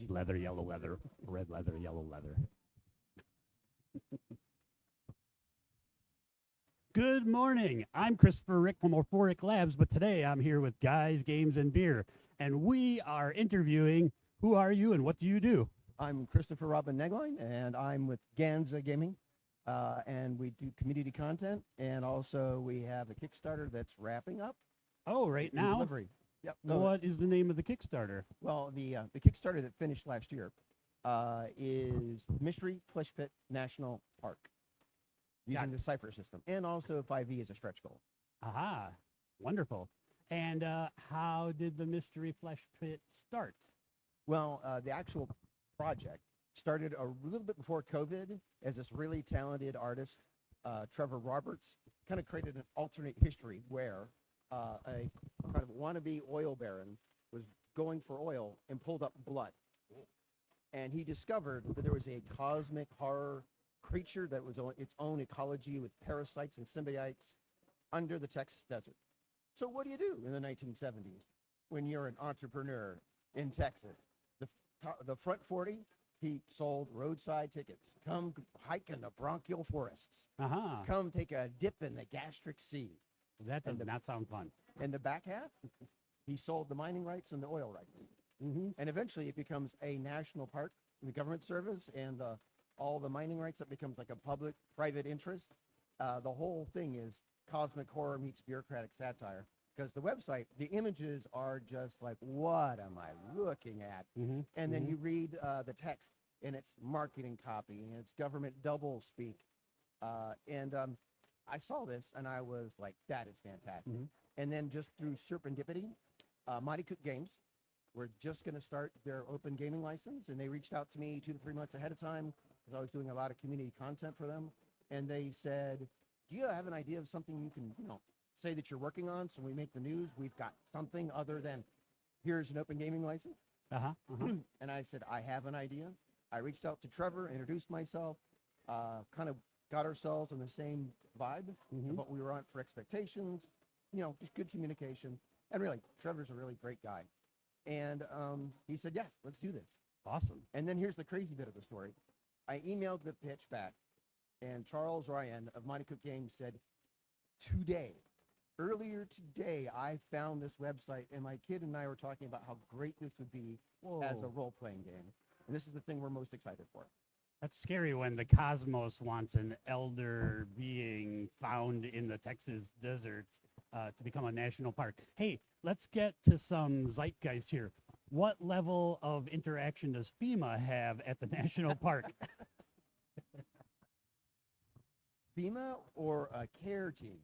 Leather, yellow leather, red leather, yellow leather. Good morning. I'm Christopher Rick from Euphoric Labs, but today I'm here with Guys, Games, and Beer, and we are interviewing who are you and what do you do? I'm Christopher Robin Negline, and I'm with Ganza Gaming, and we do community content, and also we have a Kickstarter that's wrapping up. Oh, right in now? delivery. Yep. What is the name of the Kickstarter? Well, the Kickstarter that finished last year is Mystery Flesh Pit National Park, using the cipher system, and also 5e as a stretch goal. Aha, wonderful. And how did the Mystery Flesh Pit start? Well, the actual project started a little bit before COVID as this really talented artist, Trevor Roberts, kind of created an alternate history where a kind of wannabe oil baron was going for oil and pulled up blood. And he discovered that there was a cosmic horror creature that was on its own ecology with parasites and symbiotes under the Texas desert. So what do you do in the 1970s when you're an entrepreneur in Texas? The front 40, he sold roadside tickets. Come hike in the bronchial forests. Aha. Come take a dip in the gastric sea. That does not sound fun. And the back half, he sold the mining rights and the oil rights. Mm-hmm. And eventually it becomes a national park in the government service, and all the mining rights, that becomes like a public-private interest. The whole thing is cosmic horror meets bureaucratic satire. Because the website, the images are just like, what am I looking at? Mm-hmm. And then you read the text, and it's marketing copy, and it's government double speak. I saw this, and I was like, that is fantastic. Mm-hmm. And then just through serendipity, Mighty Cook Games were just going to start their open gaming license, and they reached out to me 2 to 3 months ahead of time because I was doing a lot of community content for them. And they said, do you have an idea of something you can, say that you're working on, so when we make the news, we've got something other than here's an open gaming license? Uh-huh. Uh-huh. And I said, I have an idea. I reached out to Trevor, introduced myself, kind of got ourselves on the same vibe of what we were on for expectations, just good communication. And really, Trevor's a really great guy. And he said, yes, let's do this. Awesome. And then here's the crazy bit of the story. I emailed the pitch back, and Charles Ryan of Mighty Cook Games said, earlier today, I found this website, and my kid and I were talking about how great this would be as a role-playing game. And this is the thing we're most excited for. That's scary when the cosmos wants an elder being found in the Texas desert to become a national park. Hey, let's get to some zeitgeist here. What level of interaction does FEMA have at the national park? FEMA or a care team,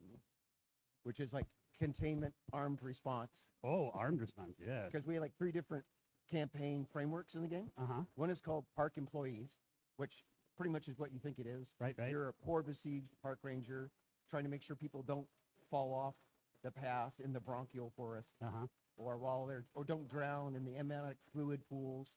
which is like containment, armed response. Oh, armed response, yes. Because we have like 3 different campaign frameworks in the game. Uh-huh. One is called Park Employees, which pretty much is what you think it is. Right. You're a poor, besieged park ranger trying to make sure people don't fall off the path in the bronchial forest, Uh-huh. or don't drown in the amniotic fluid pools.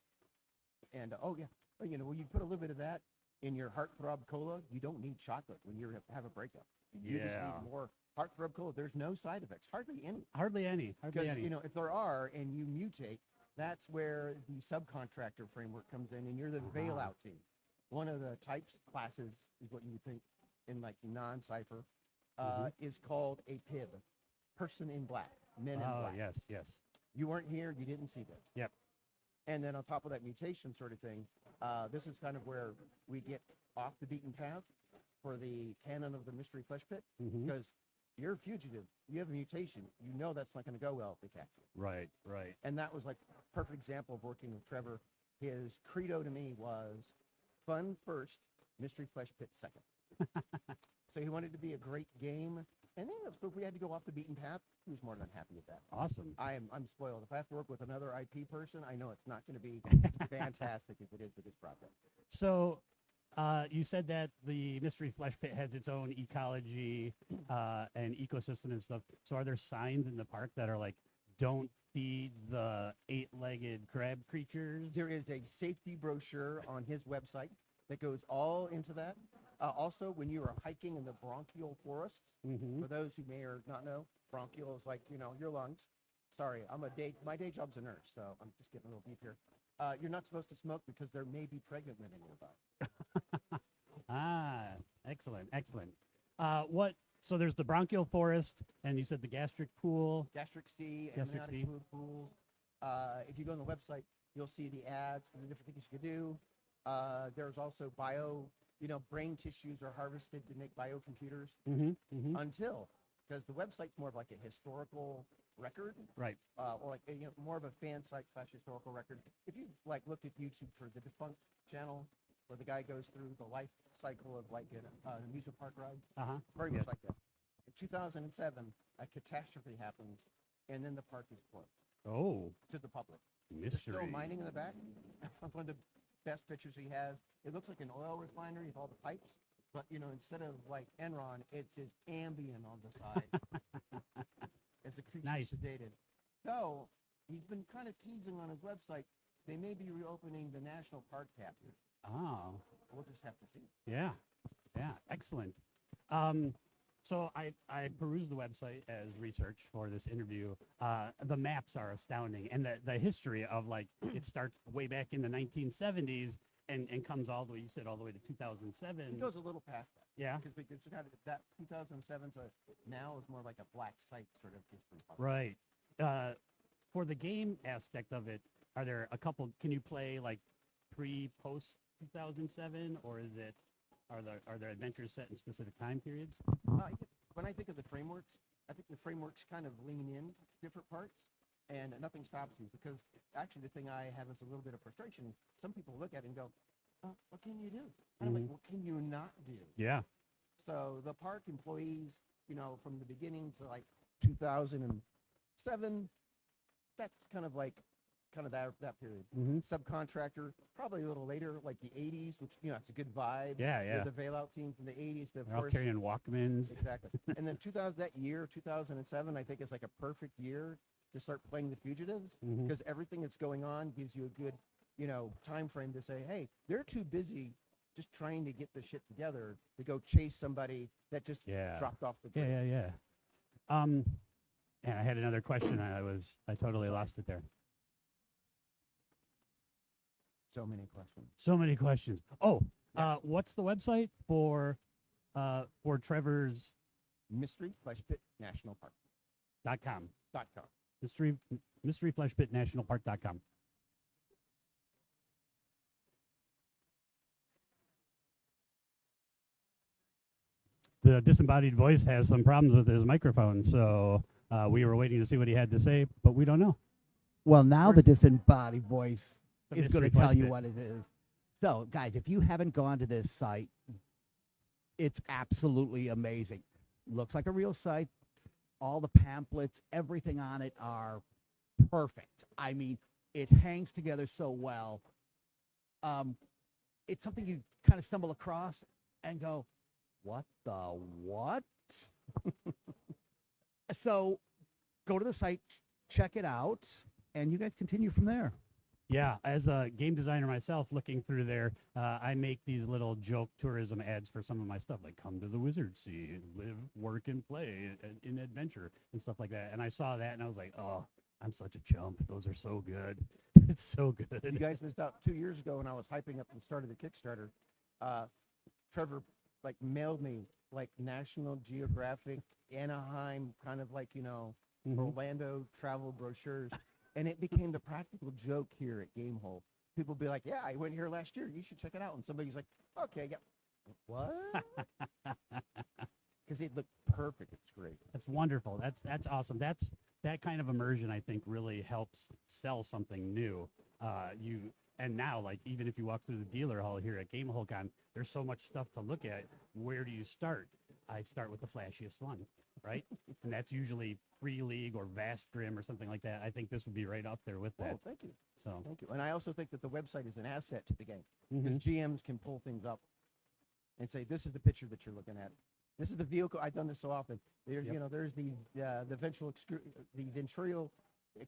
And when you put a little bit of that in your heartthrob cola, you don't need chocolate when you have a breakup. You just need more heartthrob cola. There's no side effects, hardly any. Hardly any. Because if there are and you mutate, that's where the subcontractor framework comes in, and you're the bailout team. One of the types classes is what you would think in like non-cipher is called a PIB, person in black, men in black. Oh, yes. You weren't here, you didn't see this. Yep. And then on top of that mutation sort of thing, this is kind of where we get off the beaten path for the canon of the Mystery Flesh Pit, because you're a fugitive, you have a mutation, that's not going to go well if they catch you. Right. And that was like a perfect example of working with Trevor. His credo to me was fun first, Mystery Flesh Pit second. So he wanted to be a great game. And then if we had to go off the beaten path, he was more than happy with that. Awesome. I'm spoiled. If I have to work with another IP person, I know it's not going to be fantastic as it is with this project. So you said that the Mystery Flesh Pit has its own ecology and ecosystem and stuff. So are there signs in the park that are like, don't feed the 8-legged crab creatures? There is a safety brochure on his website that goes all into that. Also, when you are hiking in the bronchial forests, for those who may or not know, bronchial is like, your lungs. sorry, my day job's a nurse, so I'm just getting a little beef here. You're not supposed to smoke because there may be pregnant women nearby. Ah, excellent, excellent. So there's the bronchial forest, and you said the gastric pool. Gastric C, Gastric amniotic C. fluid pools. If you go on the website, you'll see the ads for the different things you can do. There's also brain tissues are harvested to make biocomputers because the website's more of like a historical record, Right. or like more of a fan site / historical record. If you like looked at YouTube for the Defunct channel, where the guy goes through the life cycle of like an amusement park ride, very much like that. In 2007, a catastrophe happens, and then the park is closed Oh, to the public. mystery. There's still mining in the back. One of the best pictures he has. It looks like an oil refinery with all the pipes, but instead of like Enron, it's just Ambien on the side. As the creature's Nice. sedated. So he's been kind of teasing on his website. They may be reopening the national park chapter. Oh, We'll just have to see. yeah, yeah, excellent. So I perused the website as research for this interview. The maps are astounding, and the history of like it starts way back in the 1970s and comes all the way. You said all the way to 2007. It goes a little past that. Yeah. Because it's kind of that 2007 to now is more like a black site sort of history. Right. For the game aspect of it, are there a couple? Can you play like post 2007, or are there adventures set in specific time periods? When I think of the frameworks, I think the frameworks kind of lean in to different parts, and nothing stops you. Because actually, the thing I have is a little bit of frustration. Some people look at it and go, oh, "What can you do?" And I'm like, "What can you not do?" Yeah. So the park employees, from the beginning to like 2007, that's kind of that period. Subcontractor, probably a little later, like the 80s, which, it's a good vibe. Yeah, yeah. The Bailout team from the 80s. They're all carrying Walkmans. Exactly. And then 2007, I think is like a perfect year to start playing the fugitives because everything that's going on gives you a good, time frame to say, hey, they're too busy just trying to get the shit together to go chase somebody that just dropped off the bridge. Yeah. And I had another question. I totally lost it there. So many questions. So many questions. Oh, what's the website for Trevor's Mystery/Pit National Park. .com. .com. Mystery/Pit.nationalpark.com. The disembodied voice has some problems with his microphone, so we were waiting to see what he had to say, but we don't know. Well, now the disembodied voice The is going Mystery to tell Flash you Pit. what it is. So, guys, if you haven't gone to this site, it's absolutely amazing. Looks like a real site. All the pamphlets, everything on it are perfect. I mean, it hangs together so well. It's something you kind of stumble across and go, what the what? So go to the site, check it out, and you guys continue from there. Yeah, as a game designer myself, looking through there, I make these little joke tourism ads for some of my stuff, like come to the Wizard Sea, live, work, and play in adventure and stuff like that. And I saw that, and I was like, oh, I'm such a chump. Those are so good. It's so good. You guys missed out 2 years ago when I was hyping up the start of the Kickstarter. Trevor mailed me National Geographic, Anaheim, kind of Orlando travel brochures. And it became the practical joke here at Gamehole. People be like, yeah, I went here last year. You should check it out. And somebody's like, okay, yeah. What? Because it looked perfect. It's great. That's wonderful. That's awesome. That kind of immersion, I think, really helps sell something new. And now, even if you walk through the dealer hall here at GameholeCon, there's so much stuff to look at. Where do you start? I start with the flashiest one, right? And that's usually Free League or Vast Grim or something like that. I think this would be right up there with that. Oh, thank you. So Thank you. And I also think that the website is an asset to the game. Because GMs can pull things up and say, this is the picture that you're looking at. This is the vehicle. I've done this so often. There's, there's the Venturial I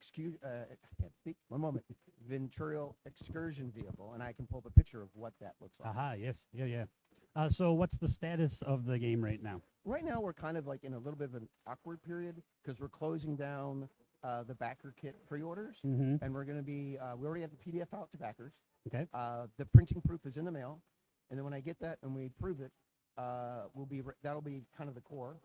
can't speak. One moment. Venturial excursion vehicle, and I can pull up a picture of what that looks like. Aha, yes. Yeah. So what's the status of the game right now? Right now, we're kind of in a little bit of an awkward period because we're closing down the backer kit pre-orders, Mm-hmm. and we're going to be. We already have the PDF out to backers. Okay. The printing proof is in the mail, and then when I get that and we prove it, that'll be kind of the core.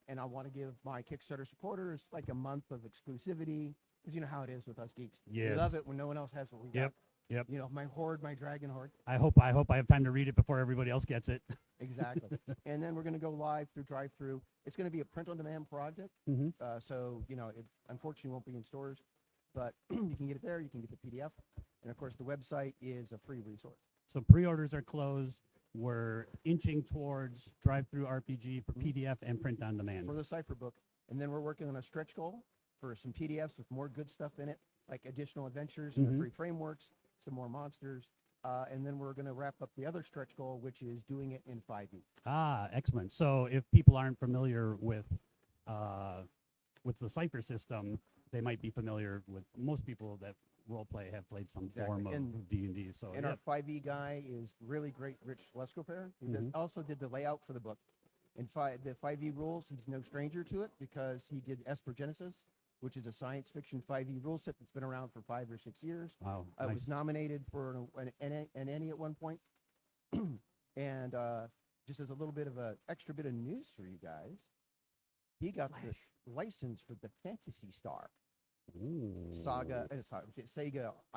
And I want to give my Kickstarter supporters like a month of exclusivity, because you know how it is with us geeks. Yes. We love it when no one else has what we got. Yep. Yep. You know, my horde, my dragon horde. I hope I have time to read it before everybody else gets it. Exactly. And then we're going to go live through drive-through. It's going to be a print-on-demand project. Mm-hmm. So, you know, it unfortunately won't be in stores, but you can get it there. You can get the PDF. And, of course, the website is a free resource. So pre-orders are closed. We're inching towards drive-through RPG for PDF and print on demand. For the cipher book. And then we're working on a stretch goal for some PDFs with more good stuff in it, like additional adventures and the free frameworks, some more monsters. And then we're going to wrap up the other stretch goal, which is doing it in 5e. Ah, excellent. So if people aren't familiar with the cipher system, they might be familiar with most people that role play have played some form of D&D. So And our 5e guy is really great, Rich Lescopair. He also did the layout for the book. And the 5e rules, he's no stranger to it because he did Esper Genesis, which is a science fiction 5e rule set that's been around for 5 or 6 years. Wow, I nice. was nominated for an Ennie at one point. And just as a little bit of an extra bit of news for you guys, he got the license for the Fantasy Star Ooh. Sega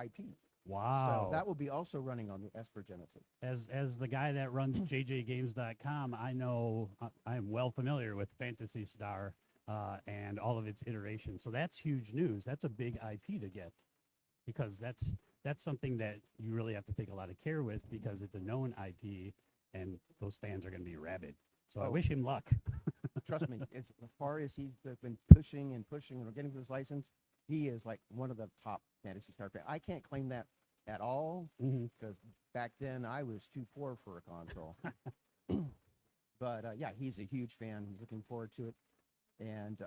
IP. Wow. So that will be also running on the Esper Genesis. As the guy that runs jjgames.com, I know I am well familiar with Fantasy Star and all of its iterations. So that's huge news. That's a big IP to get, because that's something that you really have to take a lot of care with, because it's a known IP and those fans are going to be rabid. So I wish him luck. Trust me, as far as he's been pushing and getting this license, he is like one of the top Fantasy Star fans. I can't claim that at all, because back then I was too poor for a console. But yeah, he's a huge fan. He's looking forward to it. And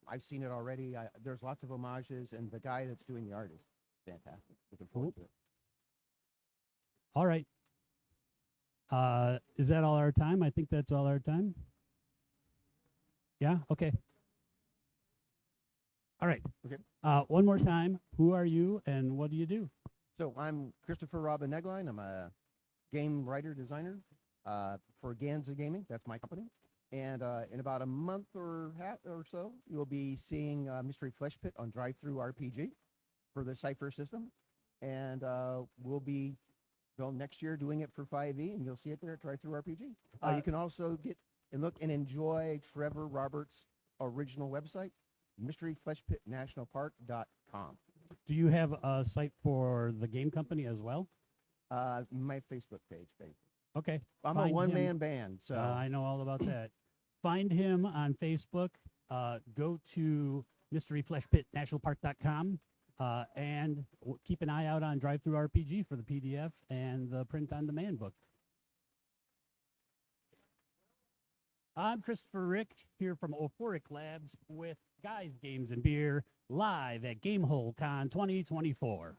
I've seen it already. There's lots of homages, and the guy that's doing the art is fantastic. Looking forward to it. All right. Is that all our time? I think that's all our time. Yeah? Okay. All right. Okay. One more time. Who are you and what do you do? So I'm Christopher Robin Negline. I'm a game writer, designer for Ganza Gaming. That's my company. And in about a month or so, you'll be seeing Mystery Flesh Pit on Drive-Through RPG for the Cypher system. And we'll be, next year doing it for 5e, and you'll see it there at Drive-Through RPG. You can also get and look and enjoy Trevor Roberts' original website, mysteryfleshpitnationalpark.com. Do you have a site for the game company as well? My Facebook page. Okay. I'm a one-man band, so I know all about that. Find him on Facebook. Go to mysteryfleshpitnationalpark.com and keep an eye out on Drive-Through RPG for the PDF and the print-on-demand book. I'm Christopher Rick, here from Euphoric Labs with Guys, Games, and Beer, live at GameholeCon 2024.